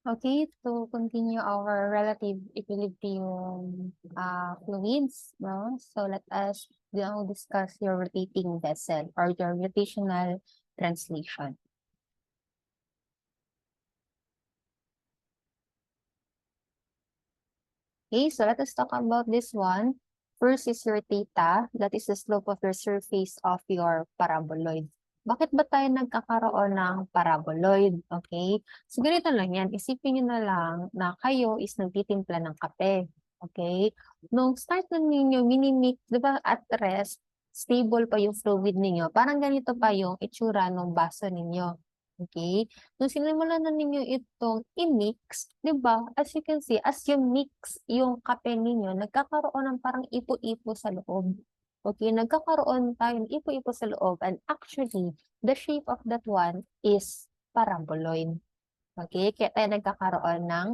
Okay, to continue our relative equilibrium fluids, no? So let us now discuss your rotating vessel or your rotational translation. Okay, so let us talk about this one. First is your theta, that is the slope of your surface of your paraboloid. Bakit ba tayo nagkakaroon ng paraboloid? Okay, so ganito lang yan. Isipin nyo na lang na kayo is nagtitimpla ng kape. Okay, nung start na ninyo, minimix, di ba at rest, stable pa yung fluid ninyo. Parang ganito pa yung itsura ng baso ninyo. Okay? Nung sinimulan na ninyo itong i-mix, di ba? As you can see, as you mix yung kape ninyo, nagkakaroon ng parang ipo-ipo sa loob. Okay? Nagkakaroon tayo ng ipo-ipo sa loob. And actually, the shape of that one is paraboloid. Okay? Kaya tayo nagkakaroon ng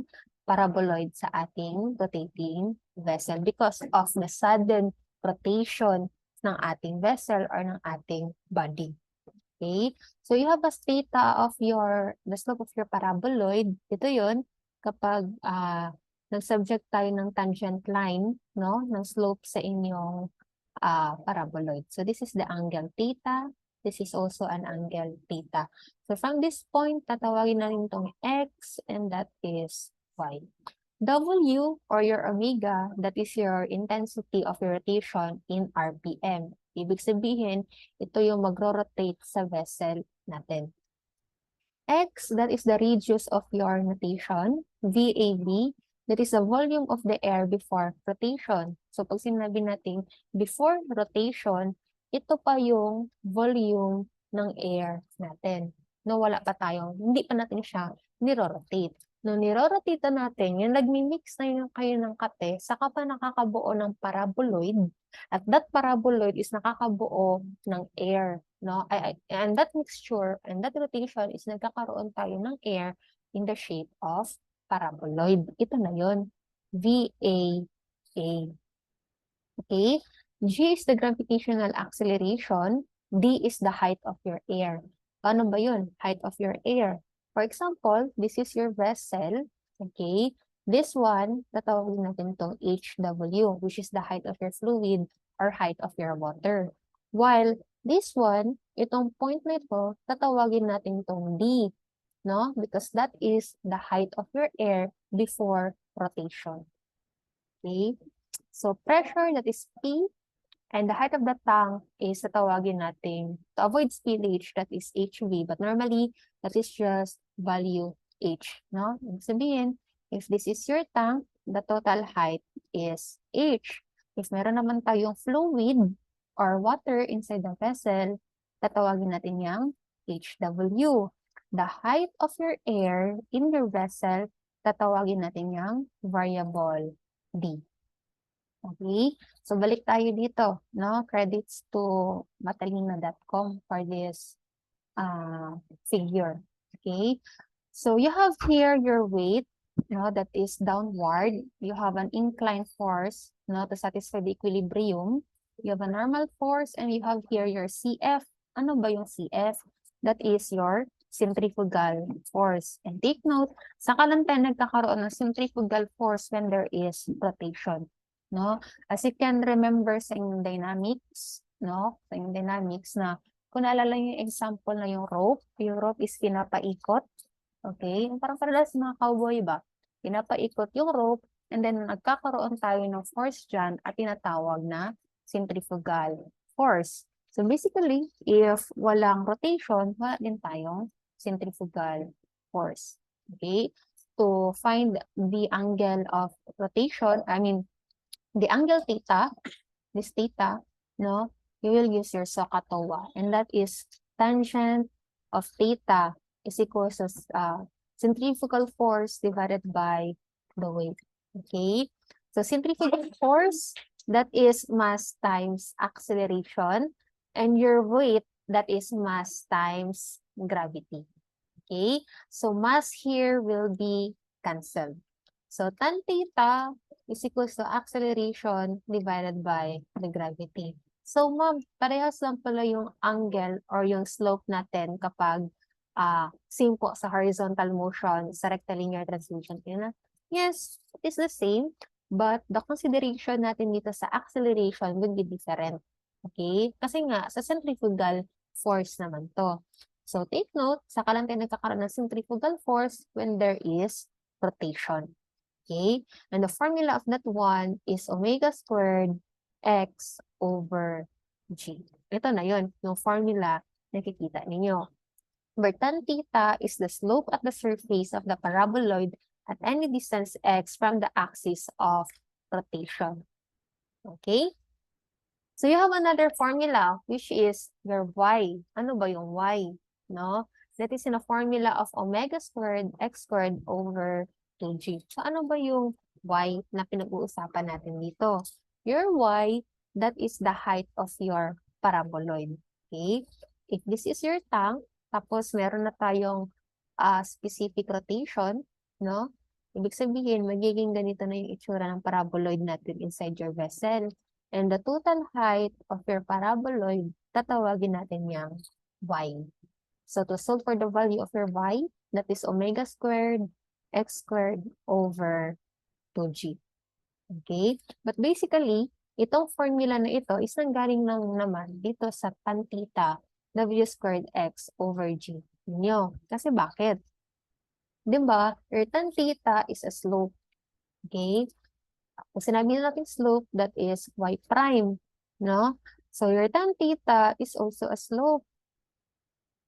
paraboloid sa ating rotating vessel because of the sudden rotation ng ating vessel or ng ating body. Okay? So you have a theta of the slope of your paraboloid. Ito yun, kapag nag-subject tayo ng tangent line, no, ng slope sa inyong paraboloid. So this is the angle theta. This is also an angle theta. So from this point, tatawagin natin itong x and that is y. W or your omega, that is your intensity of your rotation in RPM. Ibig sabihin, ito yung magro-rotate sa vessel natin. X, that is the radius of your rotation. VAV, that is the volume of the air before rotation. So pag sinabi natin before rotation, ito pa yung volume ng air natin. No, wala pa tayo, hindi pa natin siya niro-rotate. Nung niro-rotate natin, yung nagmi-mix na yun kayo ng kape, saka pa nakakabuo ng paraboloid. At that paraboloid is nakakabuo ng air. No? And that mixture and that rotation is nagkakaroon tayo ng air in the shape of paraboloid. Ito na yun. VAA. Okay? G is the gravitational acceleration. D is the height of your air. Paano ba yun? Height of your air. For example, this is your vessel. Okay? This one, tatawagin natin itong HW, which is the height of your fluid or height of your water. While this one, itong point na ito, tatawagin natin itong D. No? Because that is the height of your air before rotation. Okay? So pressure, that is P, and the height of the tank is tatawagin natin, to avoid spillage, that is HV. But normally, that is just value H. No? Ibig sabihin, if this is your tank, the total height is H. If meron naman tayong fluid or water inside the vessel, tatawagin natin yung HW. The height of your air in your vessel, tatawagin natin yung variable D. Okay, so balik tayo dito, no? Credits to matalino.com for this figure. Okay, so you have here your weight, no, that is downward. You have an inclined force, no, to satisfy the equilibrium. You have a normal force and you have here your CF. Ano ba yung CF? That is your centrifugal force. And take note, saka lang tayo nagkakaroon ng centrifugal force when there is rotation. No? As you can remember sa inyong dynamics, no? Sa inyong dynamics na, kung naalala yung example na yung rope is pinapaikot. Okay? Parang paralas mga cowboy ba? Pinapaikot yung rope and then nagkakaroon tayo ng force dyan at tinatawag na centrifugal force. So basically, if walang rotation, wala din tayong centrifugal force. Okay? To find the angle of rotation, the angle theta, this theta, no, you will use your SOHCAHTOA, and that is tangent of theta is equal to centrifugal force divided by the weight. Okay, so centrifugal force, that is mass times acceleration, and your weight, that is mass times gravity. Okay, so mass here will be cancelled. So tan theta is equals to acceleration divided by the gravity. So ma'am, parehas lang pala yung angle or yung slope natin kapag same po sa horizontal motion, sa rectilinear translation. Yes, it is the same, but the consideration natin dito sa acceleration would be different. Okay? Kasi nga, sa centrifugal force naman to. So, take note, saka lang tayo nagkakaroon ng centrifugal force when there is rotation. Okay? And the formula of that one is omega squared x over g. Ito na yun, yung formula nakikita ninyo. Where tan theta is the slope at the surface of the paraboloid at any distance x from the axis of rotation. Okay? So you have another formula which is your y. Ano ba yung y? No? That is in a formula of omega squared x squared over 2g. So ano ba yung y na pinag-uusapan natin dito? Your y, that is the height of your paraboloid. Okay? If this is your tank, tapos meron na tayong specific rotation, no? Ibig sabihin, magiging ganito na yung itsura ng paraboloid natin inside your vessel. And the total height of your paraboloid, tatawagin natin yang y. So to solve for the value of your y, that is omega squared x squared over 2g. Okay? But basically, itong formula na ito is nanggaling lang naman dito sa tan theta w squared x over g. Ninyo. Kasi bakit? Diba? Your tan theta is a slope. Okay? Kung sinabi natin slope, that is y prime, no? So your tan theta is also a slope.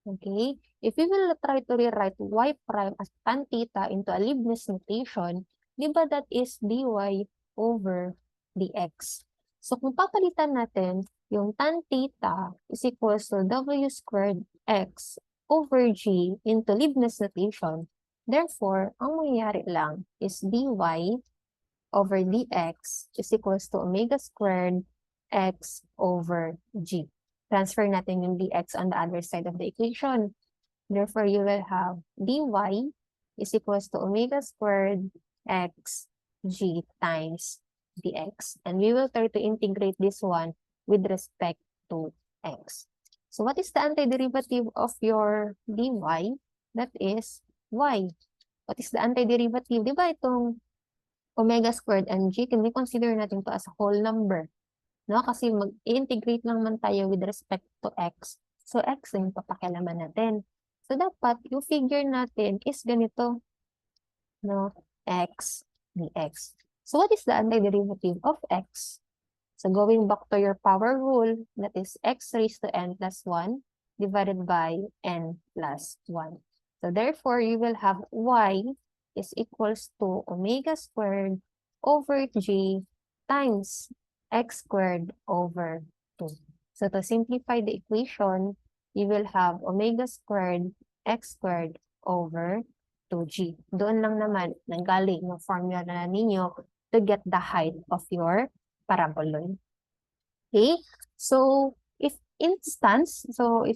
Okay? If we will try to rewrite y prime as tan theta into a Leibniz notation, di ba that is dy over dx. So kung papalitan natin, yung tan theta is equals to w squared x over g into Leibniz notation. Therefore, ang mangyayari lang is dy over dx is equals to omega squared x over g. Transfer natin yung dx on the other side of the equation. Therefore, you will have dy is equals to omega squared x g times dx. And we will try to integrate this one with respect to x. So what is the antiderivative of your dy? That is y. What is the antiderivative? Di ba itong omega squared and g, can we consider natin to as a whole number? No? Kasi mag-integrate lang man tayo with respect to x. So, x yung papakialaman natin. So, dapat yung figure natin is ganito. No? X dx. So, what is the antiderivative of x? So, going back to your power rule, that is x raised to n plus 1 divided by n plus 1. So, therefore, you will have y is equals to omega squared over g times x squared over 2. So to simplify the equation, you will have omega squared x squared over 2g. Doon lang naman nanggaling yung formula na ninyo to get the height of your paraboloid. Okay? So, if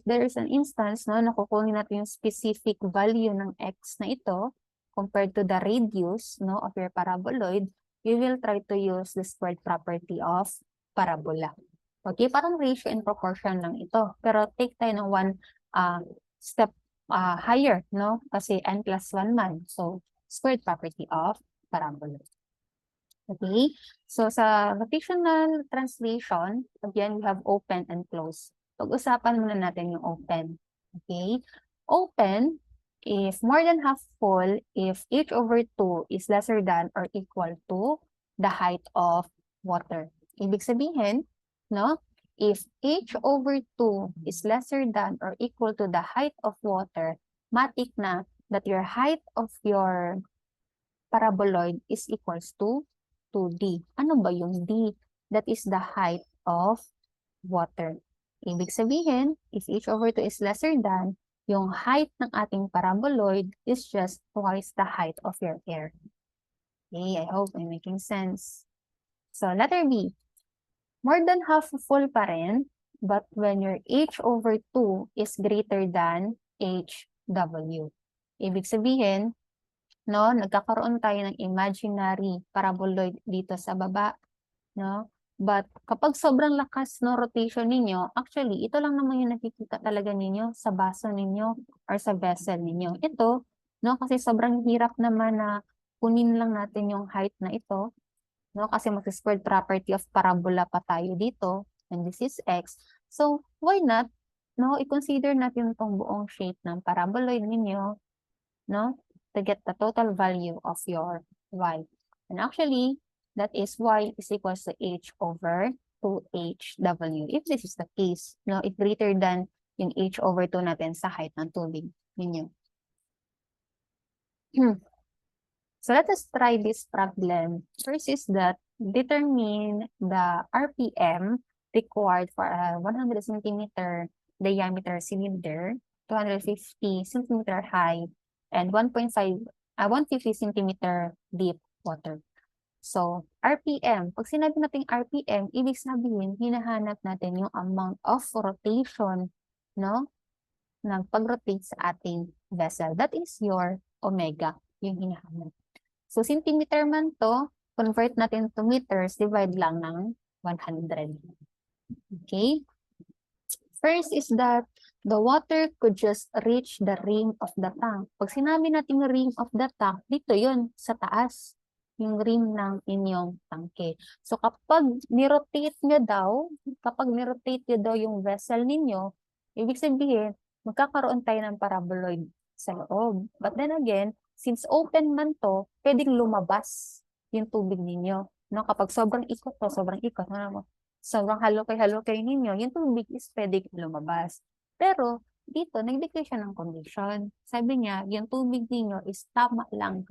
there is an instance, no, nakukunin natin yung specific value ng x na ito, compared to the radius, no, of your paraboloid, you will try to use the squared property of parabola. Okay, parang ratio and proportion lang ito. Pero take tayo ng one step higher, no? Kasi n plus 1 man. So, squared property of parabola. Okay, so sa rotational translation, again, we have open and close. Pag-usapan muna natin yung open. Okay, open, if more than half full, if h over 2 is lesser than or equal to the height of water. Ibig sabihin, no? If h over 2 is lesser than or equal to the height of water, matik na that your height of your paraboloid is equals to d. Ano ba yung d? That is the height of water. Ibig sabihin, if h over 2 is lesser than, yung height ng ating paraboloid is just twice the height of your air. Okay, I hope I'm making sense. So, letter B. More than half full pa rin, but when your h over 2 is greater than hw. Ibig sabihin, no, nagkakaroon tayo ng imaginary paraboloid dito sa baba, no? But kapag sobrang lakas no rotation ninyo, actually, ito lang naman yung nakikita talaga ninyo sa baso ninyo or sa vessel ninyo. Ito, no, kasi sobrang hirap naman na kunin lang natin yung height na ito, no, kasi mag-squared property of parabola pa tayo dito, and this is x. So, why not, no, i-consider natin itong buong shape ng paraboloid ninyo, no, to get the total value of your y. And actually, that is y is equals to h over 2hw. If this is the case, no, it's greater than yung h over 2 natin sa height ng tubig ninyo. So let us try this problem. First is that determine the RPM required for a 100 centimeter diameter cylinder, 250 centimeter high, and 150 centimeter deep water. So, RPM. Pag sinabi natin RPM, ibig sabihin, hinahanap natin yung amount of rotation, no? Ng pag-rotate sa ating vessel. That is your omega, yung hinahanap. So, centimeter man to, convert natin to meters, divide lang ng 100. Okay? First is that the water could just reach the rim of the tank. Pag sinabi natin rim of the tank, dito yun, sa taas. Yung rim ng inyong tangke. So, kapag nirotate nyo daw yung vessel ninyo, ibig sabihin, magkakaroon tayo ng paraboloid sa loob. But then again, since open man to, pwedeng lumabas yung tubig ninyo. No? Kapag sobrang ikot, sobrang halukay-halukay ninyo, yung tubig is pwedeng lumabas. Pero, dito, nagbigay siya ng condition. Sabi niya, yung tubig ninyo is tama lang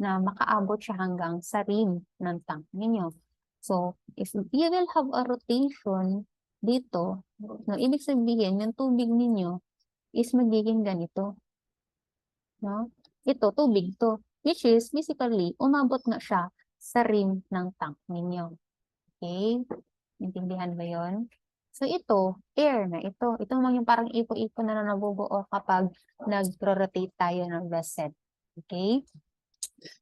na makaabot siya hanggang sa rim ng tank ninyo. So, if you will have a rotation dito, no, ibig sabihin, yung tubig ninyo is magiging ganito. No? Ito, tubig to. Which is, basically, umabot nga siya sa rim ng tank ninyo. Okay? Intindihan ba yun? So, ito, air na ito. Ito naman yung parang ipo-ipo na nabubuo kapag nag-rotate tayo ng vessel. Okay?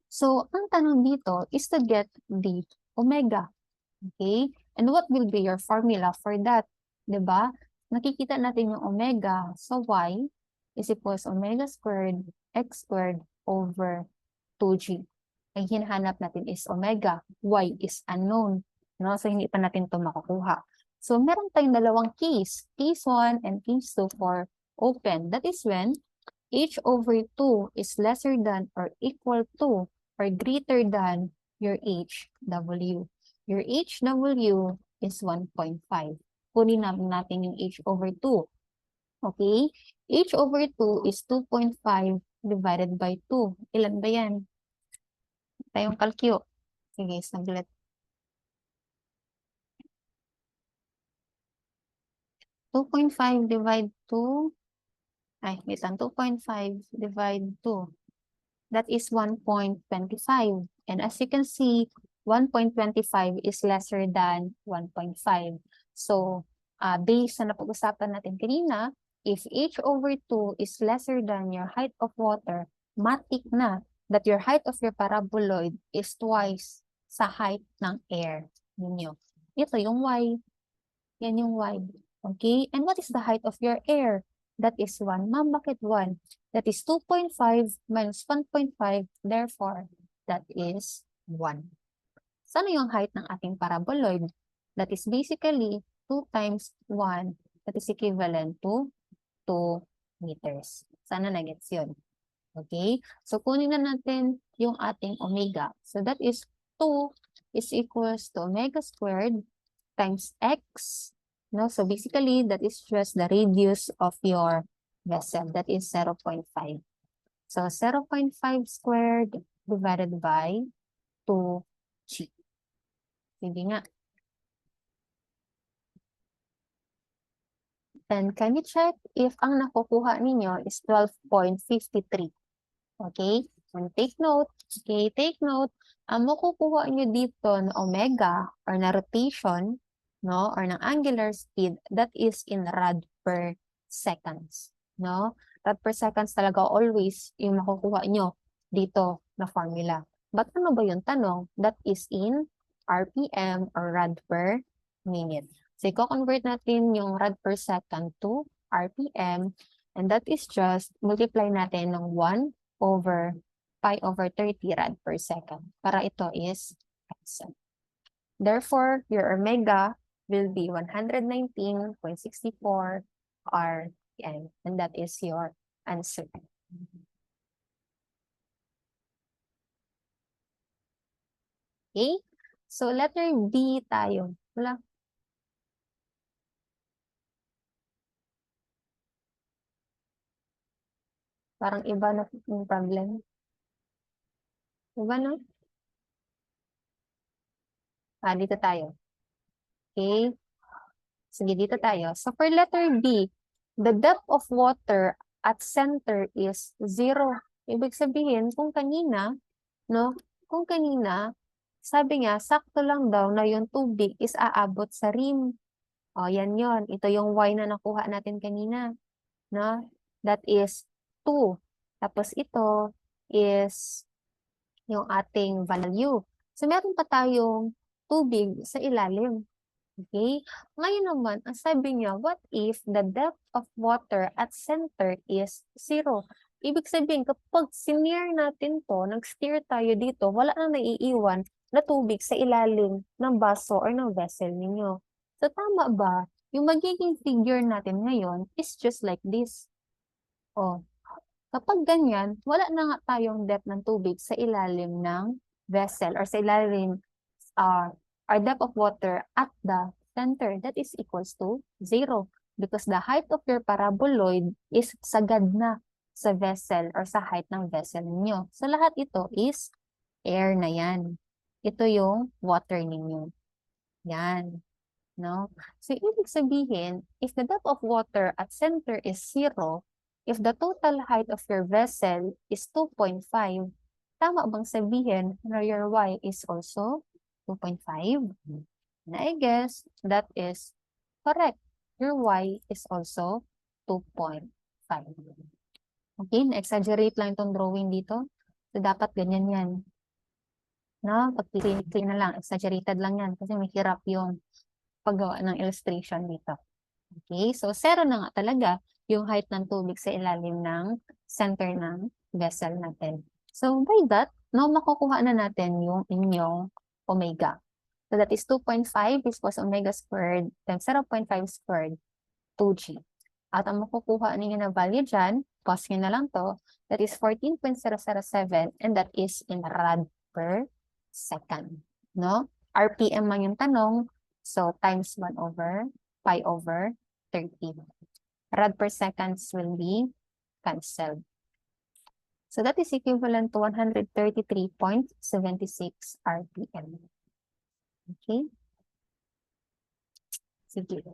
So, ang tanong dito is to get the omega. Okay? And what will be your formula for that? Diba? Nakikita natin yung omega. So, y is equals omega squared x squared over 2g. Ang hinahanap natin is omega. Y is unknown. No? So, hindi pa natin ito makukuha. So, meron tayong dalawang case. Case 1 and case 2 for open. That is when h over 2 is lesser than or equal to or greater than your hw. Your hw is 1.5. Kunin natin yung h over 2. Okay? H over 2 is 2.5 divided by 2. Ilan ba yan? Tayong kalkyo. Sige, saglit. 2.5 divide 2. Ay, wait lang. 2.5 divide 2. That is 1.25. And as you can see, 1.25 is lesser than 1.5. So, based sa napag-usapan natin kanina, if h over 2 is lesser than your height of water, matik na that your height of your paraboloid is twice sa height ng air ninyo. Ito yung y. Yan yung y. Okay? And what is the height of your air? That is 1. Ma'am, bakit 1? That is 2.5 minus 1.5. Therefore, that is 1. So, ano yung height ng ating paraboloid? That is basically 2 times 1. That is equivalent to 2 meters. Sana na-gets yun. Okay? So, kunin na natin yung ating omega. So, that is 2 is equals to omega squared times x. No? So, basically, that is just the radius of your vessel. That is 0.5. So, 0.5 squared divided by 2g. Sige nga. Then, can you check if ang nakukuha ninyo is 12.53? Okay? And take note. Okay, take note. Ang makukuha nyo dito na omega or na rotation, no, or ng angular speed, that is in rad per seconds. No? Rad per seconds talaga always yung makukuha nyo dito na formula. But ano ba yung tanong? That is in RPM or rad per minute. So, i-convert natin yung rad per second to RPM, and that is just multiply natin ng 1 over pi over 30 rad per second para ito is cancel. Therefore, your omega will be 119.64 RPM, and that is your answer. Okay? So, letter B tayo. Wala. Parang iba na yung problem. Iba na? Dito tayo. Okay? Sige, dito tayo. So, for letter B, the depth of water at center is 0. Ibig sabihin, kung kanina, no? Kung kanina, sabi niya, sakto lang daw na yung tubig is aabot sa rim. O, yan yon. Ito yung y na nakuha natin kanina. No? That is 2. Tapos ito is yung ating value. So, meron pa tayong tubig sa ilalim. Okay? Ngayon naman, ang sabi niya, what if the depth of water at center is 0? Ibig sabihin, kapag sinear natin to, nag-steer tayo dito, wala na naiiwan na tubig sa ilalim ng baso or ng vessel ninyo. So, tama ba? Yung magiging figure natin ngayon is just like this. Oh, kapag ganyan, wala na nga tayong depth ng tubig sa ilalim ng vessel or sa ilalim our depth of water at the center, that is equals to 0 because the height of your paraboloid is sagad na sa vessel or sa height ng vessel ninyo. So, lahat ito is air na yan. Ito yung water ninyo. Yan. No? So, ibig sabihin, if the depth of water at center is 0, if the total height of your vessel is 2.5, tama bang sabihin na your y is also 2.5? And I guess that is correct. Your y is also 2.5. Okay, na-exaggerate lang itong drawing dito. So, dapat ganyan yan. No? Pag-clean na lang, exaggerated lang yan kasi may hirap yung paggawa ng illustration dito. Okay, so 0 na nga talaga yung height ng tubig sa ilalim ng center ng vessel natin. So, by that, no, makukuha na natin yung inyong omega. So, that is 2.5 is cos omega squared times 0.5 squared, 2g. At ang makukuha ninyo na value dyan, pause nyo na lang to, that is 14.007 and that is in rad per second. No? RPM man yung tanong, so times 1 over pi over 30. Rad per seconds will be cancelled. So that is equivalent to 133.76 RPM. Okay? Sige.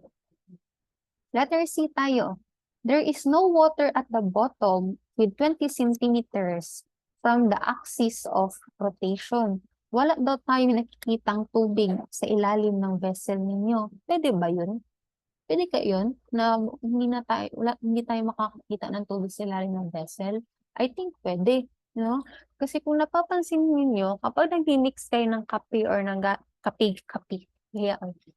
Letter C tayo. There is no water at the bottom with 20 centimeters from the axis of rotation. Wala daw tayo nakikitang tubig sa ilalim ng vessel ninyo. Pwede ba yun? Pwede ka yun na hindi tayo makakita ng tubig sa ilalim ng vessel? I think pwede, no? Kasi kung napapansin niyo, kapag nag-mix kayo ng kape or ng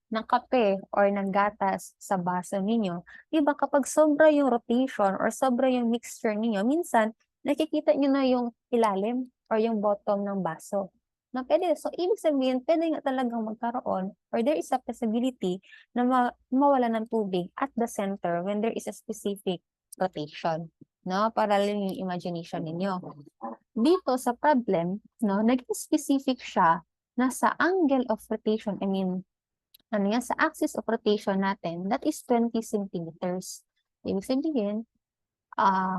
ng kape or ng gatas sa baso ninyo, diba kapag sobra yung rotation or sobra yung mixture ninyo, minsan nakikita nyo na yung ilalim or yung bottom ng baso. Na pwede. So, ibig sabihin, pwede nga talagang magkaroon or there is a possibility na mawala ng tubig at the center when there is a specific rotation. No? Para lang yung imagination ninyo. Dito sa problem, no, naging specific siya na sa angle of rotation, I mean, sa axis of rotation natin, that is 20 centimeters. Ibig sabihin,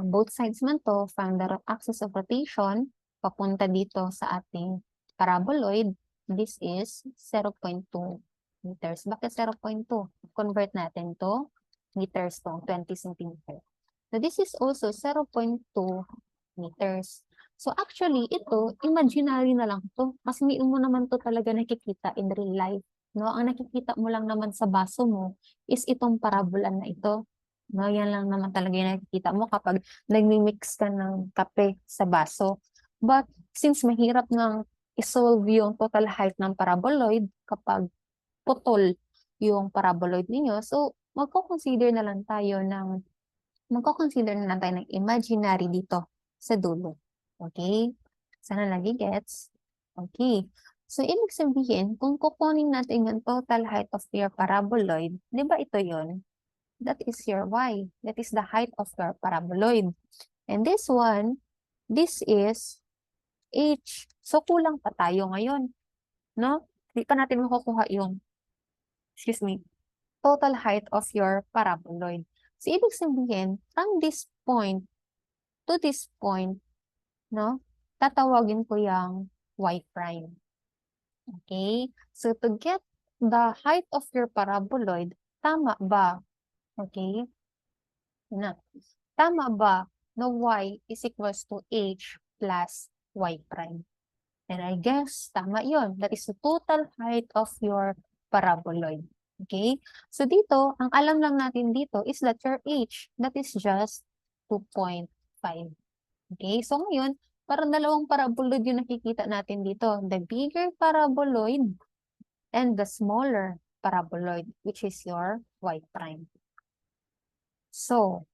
both sides man to, from the axis of rotation, papunta dito sa ating paraboloid, this is 0.2 meters. Bakit 0.2? Convert natin to meters to 20 centimeters. So this is also 0.2 meters. So actually, ito, imaginary na lang to. Kasi hindi mo naman to talaga nakikita in real life. No? Ang nakikita mo lang naman sa baso mo is itong parabola na ito. No? Yan lang naman talaga yung nakikita mo kapag nagmi-mix ka ng kape sa baso. But since mahirap ng isolve yung total height ng paraboloid kapag putol yung paraboloid ninyo. So, magko-consider na lang tayo ng imaginary dito sa dulo. Okay? Sana nagigets? Okay. So, ibig sabihin, kung kukunin natin yung total height of your paraboloid, di ba ito yon? That is your y. That is the height of your paraboloid. And this one, this is h. So, kulang pa tayo ngayon. No? Hindi pa natin makukuha yung, excuse me, total height of your paraboloid. So, ibig sabihin, from this point to this point, no, tatawagin ko yung y prime. Okay? So, to get the height of your paraboloid, tama ba? Okay? Na. Tama ba na y is equals to h plus y prime? And I guess, tama yon. That is the total height of your paraboloid. Okay? So dito, ang alam lang natin dito is that your h, that is just 2.5. Okay? So ngayon, parang dalawang paraboloid yung nakikita natin dito. The bigger paraboloid and the smaller paraboloid, which is your y prime. So,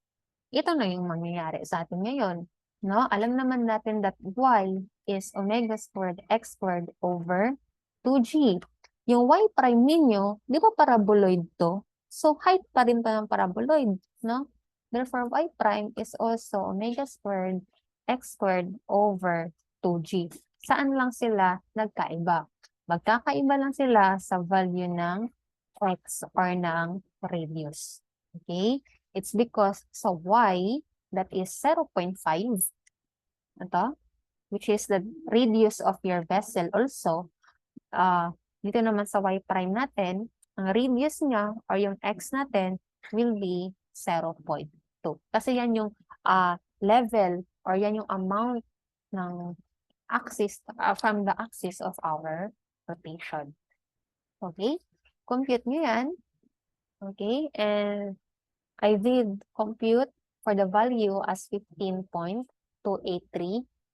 ito na yung mangyayari sa atin ngayon. No? Alam naman natin that y is omega squared x squared over 2g. Yung y prime ninyo, di ba paraboloid to? So, height pa rin pa ng paraboloid. No? Therefore, y prime is also omega squared x squared over 2g. Saan lang sila nagkaiba? Magkakaiba lang sila sa value ng x or ng radius. Okay? It's because sa y, that is 0.5, ito, which is the radius of your vessel also. Dito naman sa y prime natin, ang radius niya or yung x natin will be 0.2. Kasi yan yung level or yan yung amount ng axis, from the axis of our rotation. Okay? Compute nyo yan. Okay? And I did compute for the value as 15.283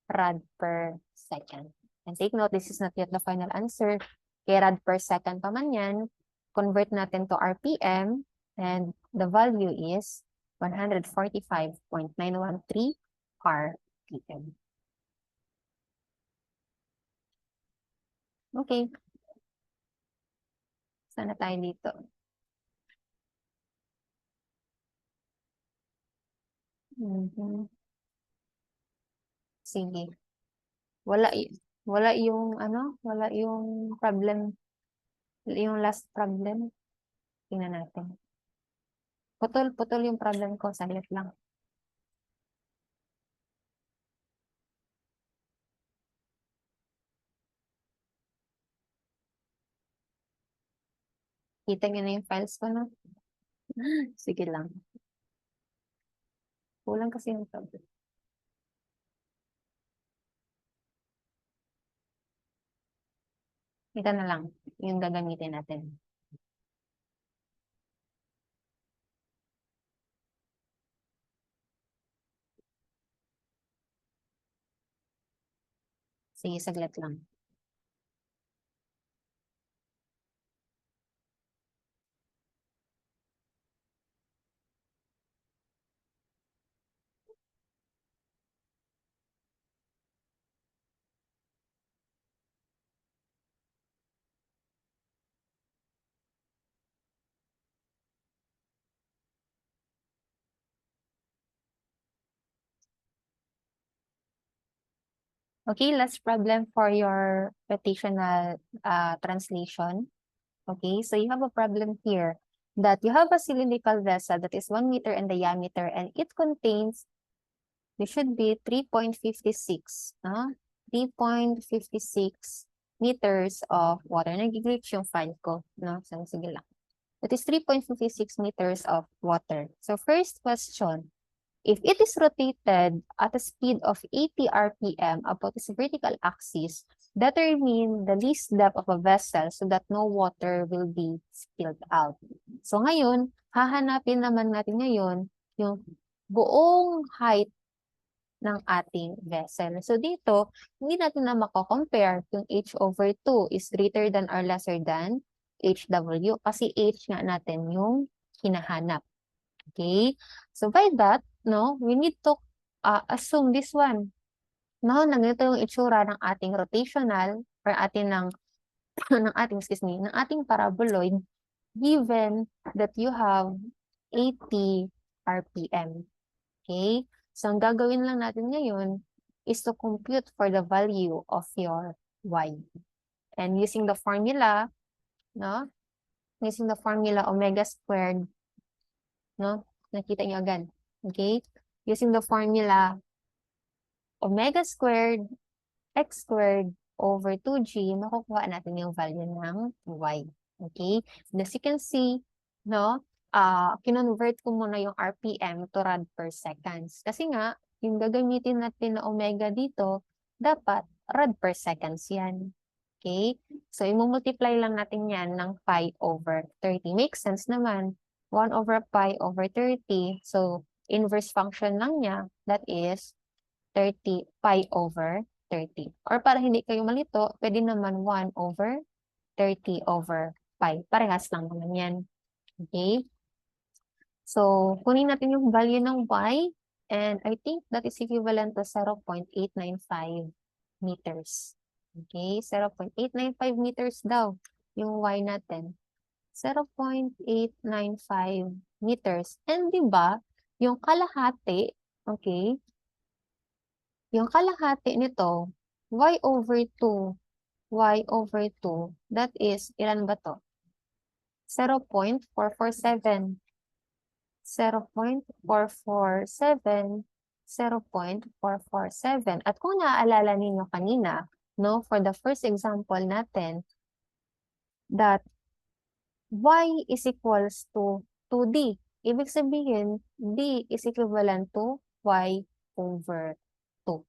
rad per second. And take note, this is not yet the final answer. Kaya rad per second pa man yan. Convert natin to RPM and the value is 145.913 RPM. Okay. Sana tayo dito. Sige. Wala yung problem, yung last problem. Tingnan natin. Putol yung problem ko, saglit lang. Kita niyo na yung files ko, no? Sige lang. Kulang kasi yung problem. Ito na lang yung gagamitin natin. Sige, saglit lang. Okay, last problem for your rotational translation. Okay, so you have a problem here that you have a cylindrical vessel that is 1 meter in diameter and it contains, this should be 3.56, 3.56 meters of water. Nag-glitch yung file ko, no? So, sige lang. That is 3.56 meters of water. So, first question, if it is rotated at a speed of 80 RPM about its vertical axis, determine the least depth of a vessel so that no water will be spilled out. So ngayon, hahanapin naman natin ngayon yung buong height ng ating vessel. So dito, hindi natin na mako-compare kung h over 2 is greater than or lesser than HW kasi H nga natin yung hinahanap. Okay? So by that, no, we need to assume this one. No, na ganito yung itsura ng ating rotational or ating ng ating paraboloid given that you have 80 RPM. Okay? So, ang gagawin lang natin ngayon is to compute for the value of your Y. And using the formula, no? Using the formula omega squared, no? Nakita niyo agad. Okay? Using the formula omega squared x squared over 2g, makukuha natin yung value ng y. Okay? And as you can see, no, kinonvert ko muna yung RPM to rad per seconds. Kasi nga, yung gagamitin natin na omega dito, dapat rad per seconds yan. Okay? So, i-multiply lang natin yan ng pi over 30. Makes sense naman. 1 over pi over 30. So, inverse function lang niya, that is 30 pi over 30. Or para hindi kayo malito, pwede naman 1 over 30 over pi. Parehas lang naman yan. Okay? So, kunin natin yung value ng y, and I think that is equivalent to 0.895 meters. Okay? 0.895 meters daw yung y natin. 0.895 meters. And di ba, yung kalahati, okay, yung kalahati nito, y over 2, that is, ilan ba to? 0.447. 0.447, 0.447. At kung naaalala ninyo kanina, no, for the first example natin, that y is equals to 2d. Ibig sabihin, d is equivalent to y over 2.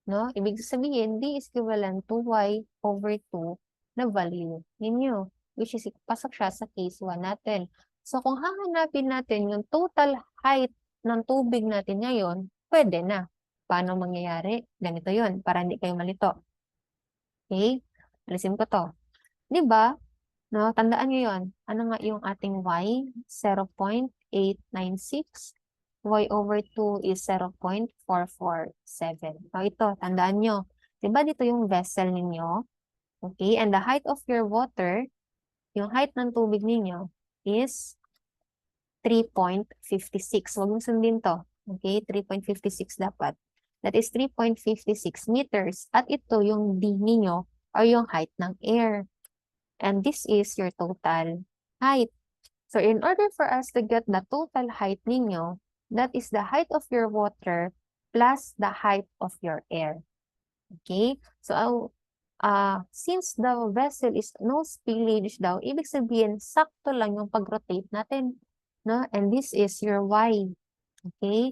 No? Ibig sabihin, d is equivalent to y over 2 na value ninyo, which is pasok siya sa case 1 natin. So, kung hahanapin natin yung total height ng tubig natin ngayon, pwede na. Paano mangyayari? Ganito yun, para hindi kayo malito. Okay? Alisin ko to. Diba? No, tandaan nyo yun. Ano nga yung ating y? 0.896. Y over 2 is 0.447. So, ito, tandaan nyo. Diba dito yung vessel ninyo? Okay, and the height of your water, yung height ng tubig ninyo, is 3.56. Huwag mong sundin to. Okay, 3.56 dapat. That is 3.56 meters. At ito yung D ninyo, or yung height ng air. And this is your total height. So, in order for us to get the total height ninyo, that is the height of your water plus the height of your air. Okay? So, since the vessel is no spillage daw, ibig sabihin, sakto lang yung pag-rotate natin. No? And this is your y. Okay?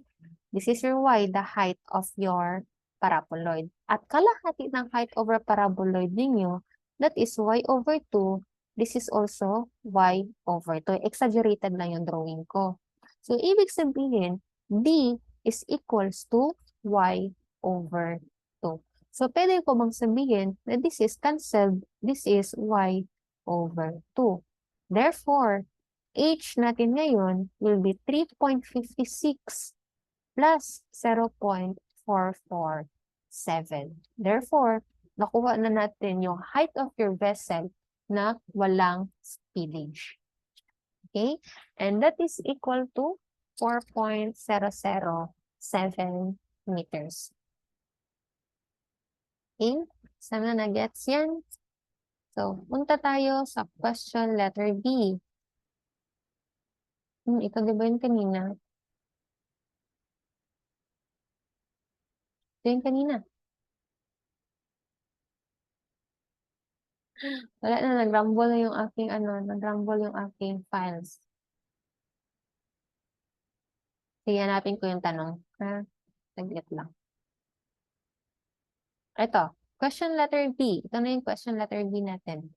This is your y, the height of your paraboloid. At kalahati ng height over paraboloid ninyo, that is y over 2. This is also y over 2. Exaggerated lang yung drawing ko. So, ibig sabihin, d is equals to y over 2. So, pwede ko bang sabihin na this is cancelled, this is y over 2. Therefore, h natin ngayon will be 3.56 plus 0.447. Therefore, nakuha na natin yung height of your vessel na walang spillage. Okay? And that is equal to 4.007 meters. Okay? Sana na-gets yan? So, punta tayo sa question letter B. Ito diba yun kanina? Ito yung kanina. Wala na, nag-rumble na yung aking, nag-rumble yung aking files. Sige, hanapin ko yung tanong. Saglit lang. Ito, question letter B. Ito na yung question letter B natin.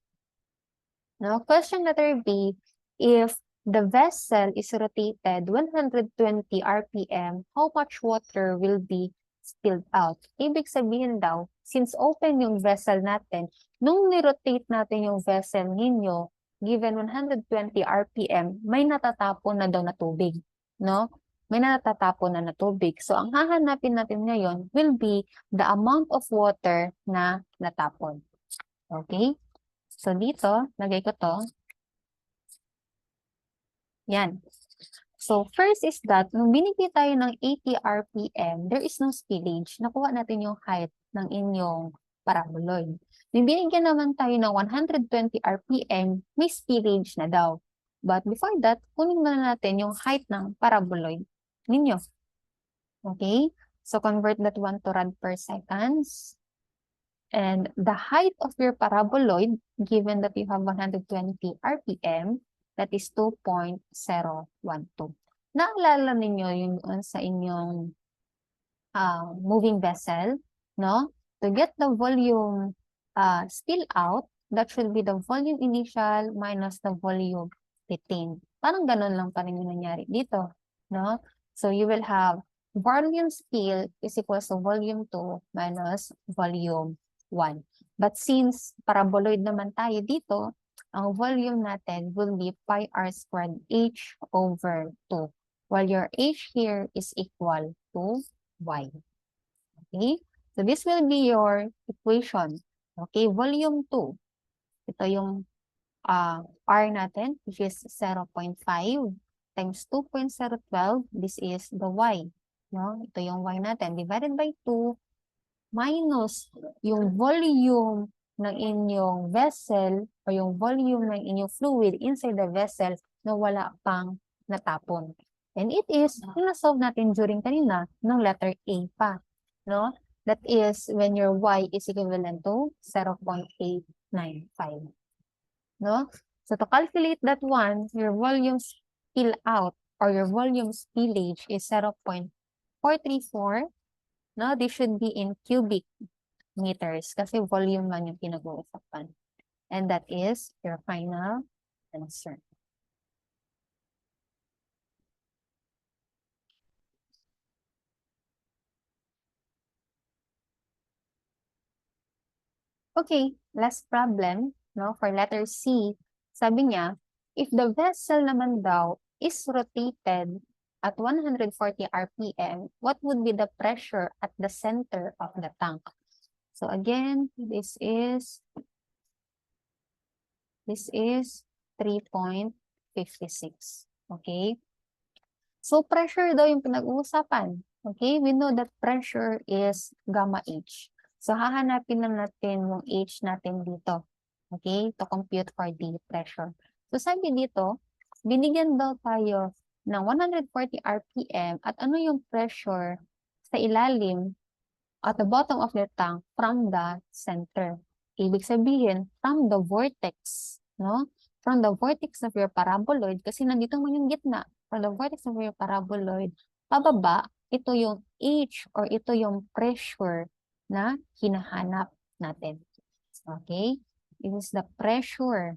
Now, question letter B, if the vessel is rotated 120 RPM, how much water will be spilled out? Ibig sabihin daw, since open yung vessel natin, nung ni-rotate natin yung vessel ninyo, given 120 RPM, may natatapon na daw na tubig, no? May natatapon na tubig. So, ang hahanapin natin ngayon will be the amount of water na natapon. Okay? So, dito, lagay ko to. Yan. So, first is that, nung binigay tayo ng 80 RPM, there is no spillage. Nakuha natin yung height ng inyong paraboloid. Nung binigyan naman tayo ng 120 RPM, may spillage na daw. But before that, kunin muna natin yung height ng paraboloid ninyo. Okay? So, convert that one to rad per seconds. And the height of your paraboloid, given that you have 120 RPM, that is 2.012. Naalala ninyo yung sa inyong moving vessel, no? To get the volume spill out, that should be the volume initial minus the volume retained. Parang ganun lang pa rin yung nangyari dito, no? So you will have volume spill is equals to volume 2 minus volume 1. But since paraboloid naman tayo dito, ang volume natin will be pi r squared h over 2, while your h here is equal to y. Okay? So this will be your equation. Okay, volume 2. Ito yung r natin, which is 0.5 times 2.012. This is the y. No? Ito yung y natin. Divided by 2 minus yung volume ng inyong vessel o yung volume ng inyong fluid inside the vessel na wala pang natapon. And it is, yung na-solve natin during kanina, ng letter A pa. No? That is when your y is equivalent to 0.895. No? So to calculate that one, your volume spill out or your volume spillage is 0.434. No, this should be in cubic meters kasi volume man yung pinag-uusapan. And that is your final answer. Okay, last problem, no, for letter C. Sabi niya, if the vessel naman daw is rotated at 140 RPM, what would be the pressure at the center of the tank? So again, this is 3.56. Okay? So pressure daw yung pinag-uusapan. Okay? We know that pressure is gamma H. So hahanapin lang natin yung H natin dito. Okay? To compute for the pressure. So sabi dito, binigyan daw tayo ng 140 RPM at ano yung pressure sa ilalim at the bottom of the tank from the center. Ibig sabihin, from the vortex, no? From the vortex of your paraboloid, kasi nandito mo yung gitna, from the vortex of your paraboloid, pababa, ito yung H or ito yung pressure na hinahanap natin. Okay? It is the pressure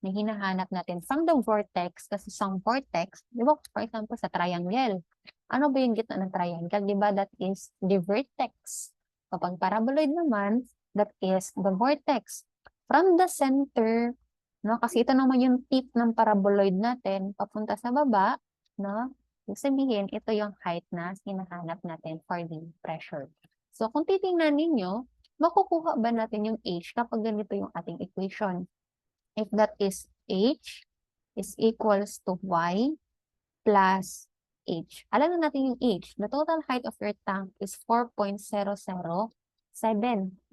na hinahanap natin from the vortex, kasi sa vortex, di ba, for example, sa triangle, ano ba yung gitna ng triangle? Di ba, that is the vertex. Kapag paraboloid naman, that is the vortex. From the center, no, kasi ito naman yung tip ng paraboloid natin, papunta sa baba, no, ibig sabihin, ito yung height na hinahanap natin for the pressure. So, kung titingnan ninyo, makukuha ba natin yung H kapag ganito yung ating equation? If that is H is equals to Y plus H. Alam na natin yung H. The total height of your tank is 4.007.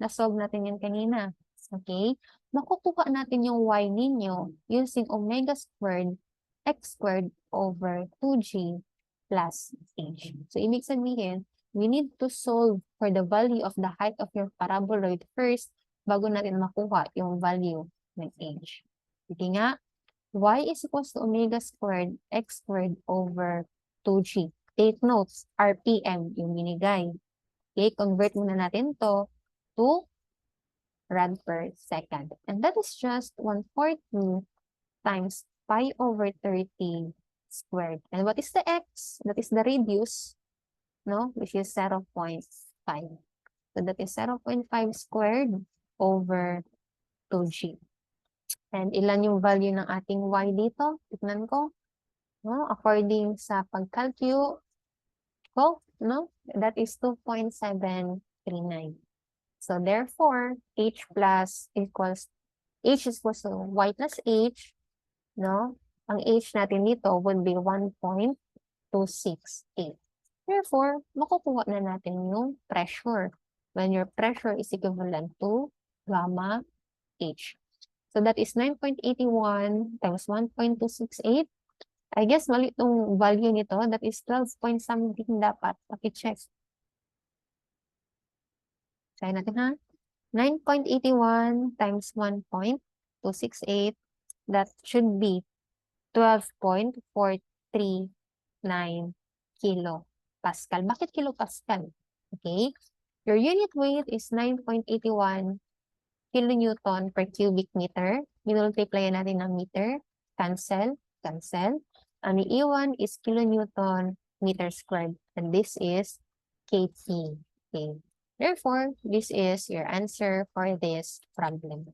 Na-solve natin yan kanina. Okay? Makukuha natin yung Y ninyo using omega squared x squared over 2G plus H. So, ibig sabihin, we need to solve for the value of the height of your paraboloid first bago natin makuha yung value ng H. Sige nga, y is equals to omega squared x squared over 2g. Take notes, RPM yung binigay. Okay, convert muna natin to rad per second. And that is just 140 times pi over 30 squared. And what is the x? That is the radius, no? Which is 0.5. So that is 0.5 squared over 2g. And ilan yung value ng ating y dito? Tignan ko. No? According sa pag-calculate ko, no? That is 2.739. So therefore, h is equals to y plus h, no? Ang h natin dito would be 1.268. Therefore, makukuha na natin yung pressure when your pressure is equivalent to gamma h. So that is 9.81 times 1.268. I guess mali itong value nito. That is 12 point something dapat. Paki-check. Try natin ha. 9.81 times 1.268. That should be 12.439 kilo Pascal. Bakit kilo Pascal? Okay. Your unit weight is 9.81 kilonewton per cubic meter. Minultiply natin ng meter. Cancel. Cancel. Ang iiwan is kilonewton meter squared. And this is kg. Okay. Therefore, this is your answer for this problem.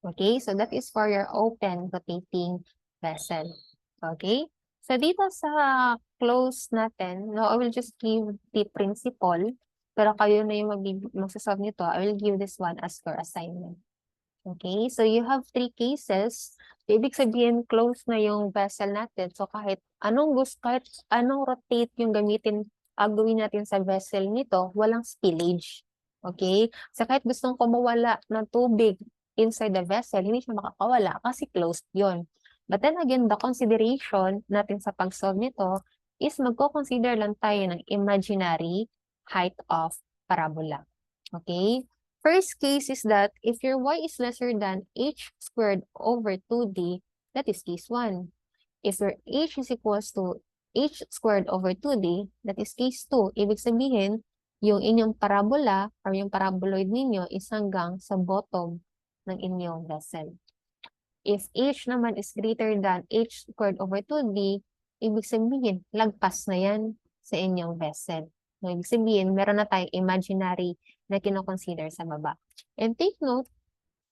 Okay, so that is for your open rotating vessel. Okay, so dito sa close natin, no, I will just give the principle, pero kayo na yung magsasolve nito. I will give this one as your assignment. Okay, so you have 3 cases. So, ibig sabihin, close na yung vessel natin. So, kahit anong rotate yung gawin natin sa vessel nito, walang spillage. Okay? So, kahit gustong kumawala ng tubig inside the vessel, hindi siya makakawala kasi closed yun. But then again, the consideration natin sa pag-solve nito is magko-consider lang tayo ng imaginary height of parabola. Okay? First case is that if your y is lesser than h squared over 2d, that is case 1. If your h is equals to h squared over 2d, that is case 2. Ibig sabihin, yung inyong parabola or yung paraboloid ninyo is hanggang sa bottom ng inyong vessel. If h naman is greater than h squared over 2d, ibig sabihin, lagpas na yan sa inyong vessel. No, ibig sabihin, meron na tayong imaginary na kinoconsider sa baba. And take note,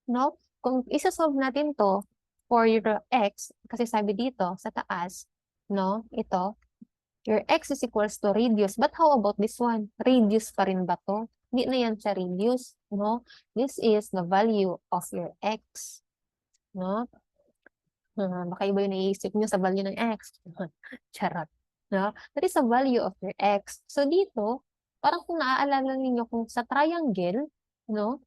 no, kung isa-solve natin to for your x, kasi sabi dito sa taas, no, ito, your x is equals to radius. But how about this one? Radius pa rin ba to? Hindi na yan sa radius, no? This is the value of your x, no? Baka iba yung naiisip nyo sa value ng x. Charot. No? That is the value of your x. So dito, parang kung naaalala ninyo kung sa triangle, no?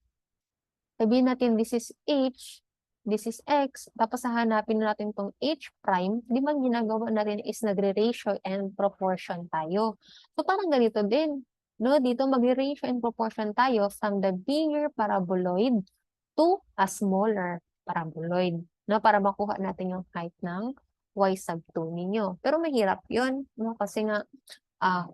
Sabihin natin this is h, this is x, tapos hahanapin natin tong h prime, di ba ginagawa natin is nagre-ratio and proportion tayo. So parang ganito din. No? Dito magre-ratio and proportion tayo from the bigger paraboloid to a smaller paraboloid. No, para makuha natin yung height ng y sub 2 ninyo. Pero mahirap yun, no? Kasi nga,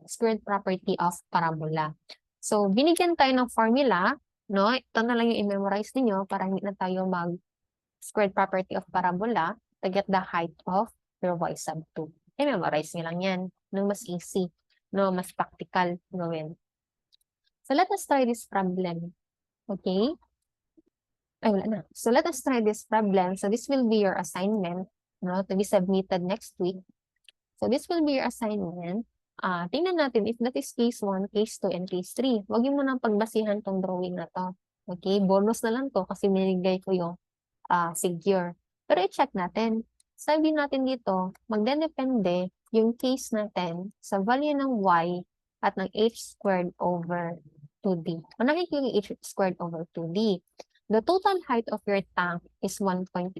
squared property of parabola. So, binigyan tayo ng formula, no? Ito na lang yung i-memorize ninyo para hindi na tayo mag-squared property of parabola to get the height of your y sub 2. I-memorize nyo lang yan, no? Mas easy, no? Mas practical gawin. So, let us try this problem. Okay? Ay, wala na. So, let us try this problem. So, this will be your assignment, no, to be submitted next week. So, this will be your assignment. Tingnan natin if that is case 1, case 2, and case 3. Huwag mo nang pagbasihan tong drawing na to. Okay? Bonus na lang to kasi binigay ko yung figure. Pero i-check natin. Sabi natin dito, magdedepende yung case natin sa value ng y at ng h squared over 2d. Unahin ko yung h squared over 2d. The total height of your tank is 1.8.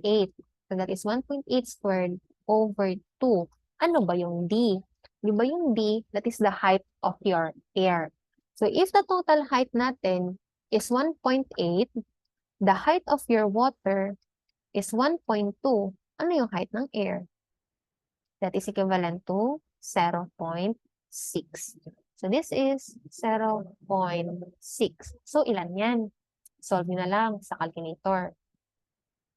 So that is 1.8 squared over 2. Ano ba yung D? Di ba yung D, that is the height of your air. So if the total height natin is 1.8, the height of your water is 1.2. Ano yung height ng air? That is equivalent to 0.6. So this is 0.6. So ilan yan? Solve nyo na lang sa calculator.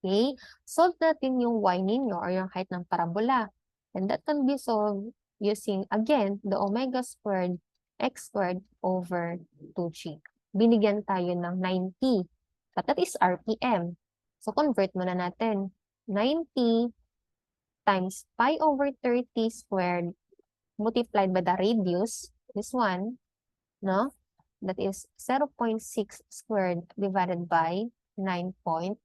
Okay? Solve natin yung y ninyo or yung height ng parabola. And that can be solved using, again, the omega squared x squared over 2g. Binigyan tayo ng 90. But that is RPM. So, convert muna natin. 90 times pi over 30 squared multiplied by the radius, this one, no? That is 0.6 squared divided by 9.81.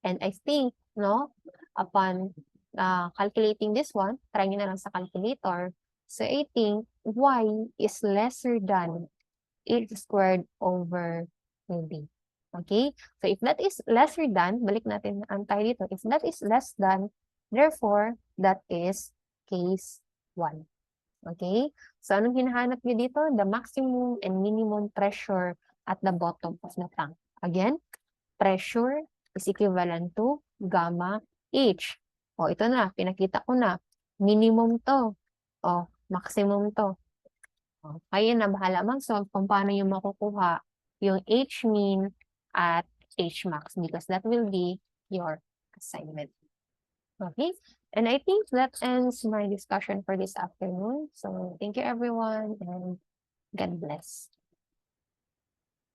And I think, no, upon calculating this one, try nyo na lang sa calculator. So I think y is lesser than 8 squared over 20. Okay? So if that is lesser than, balik natin ang tayo dito. If that is less than, therefore, that is case 1. Okay? So anong hinahanap nyo dito? The maximum and minimum pressure at the bottom of the tank. Again, pressure is equivalent to gamma H. O, ito na, pinakita ko na. Minimum to. O, maximum to. O, kayo na bahala mag-solve kung paano yung makukuha yung H min at H max because that will be your assignment. Okay, and I think that ends my discussion for this afternoon. So thank you everyone and God bless.